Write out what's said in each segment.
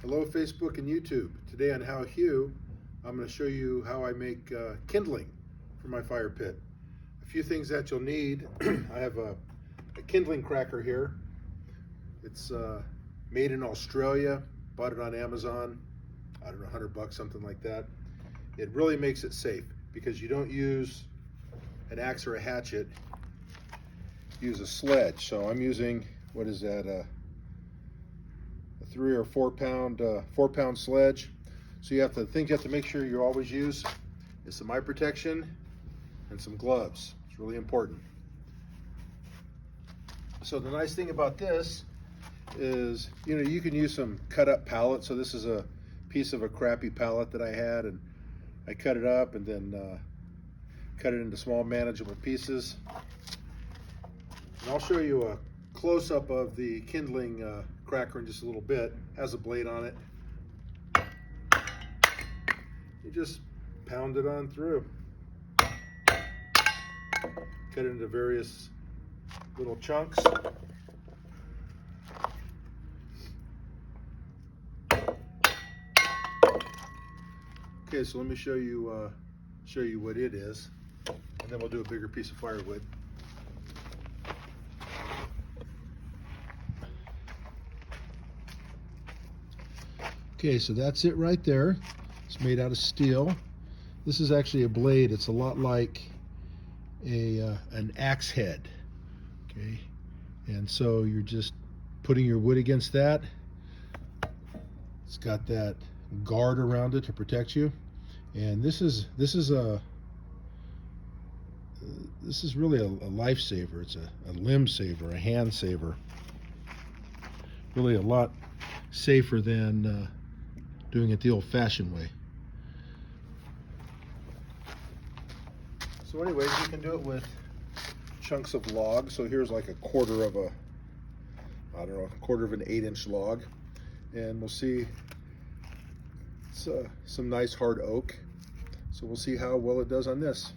Hello Facebook and YouTube. Today on How Hugh, I'm going to show you how I make kindling for my fire pit. A few things that you'll need. I have a kindling cracker here. It's made in Australia, bought it on Amazon, I don't know, $100, something like that. It really makes it safe because you don't use an axe or a hatchet, use a sledge. So I'm using, what is that, a 3 or 4 pound sledge. So you have to make sure you always use is some eye protection and some gloves. It's really important. So the nice thing about this is, you can use some cut up pallet. So this is a piece of a crappy pallet that I had, and I cut it up and then cut it into small manageable pieces. And I'll show you a close-up of the kindling cracker in just a little bit. It has a blade on it. You just pound it on through. Cut it into various little chunks. Okay, so let me show you what it is, and then we'll do a bigger piece of firewood. Okay, so that's it right there. It's made out of steel. This is actually a blade. It's a lot like an axe head. Okay, and so you're just putting your wood against that. It's got that guard around it to protect you, and this is really a lifesaver. It's a limb saver, a hand saver. Really a lot safer than doing it the old-fashioned way. So anyways, you can do it with chunks of log. So here's like a quarter of an 8-inch log, and we'll see it's some nice hard oak. So we'll see how well it does on this.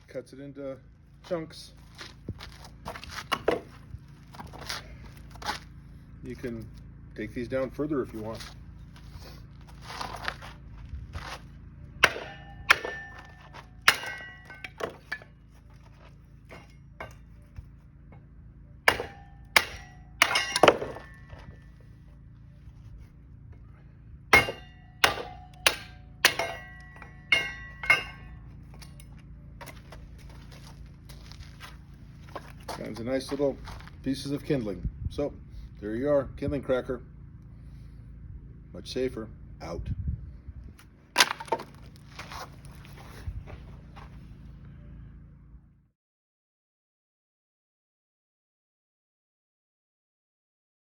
Cuts it into chunks. You can take these down further if you want. Kinds of nice little pieces of kindling. So there you are, kindling cracker. Much safer. Out.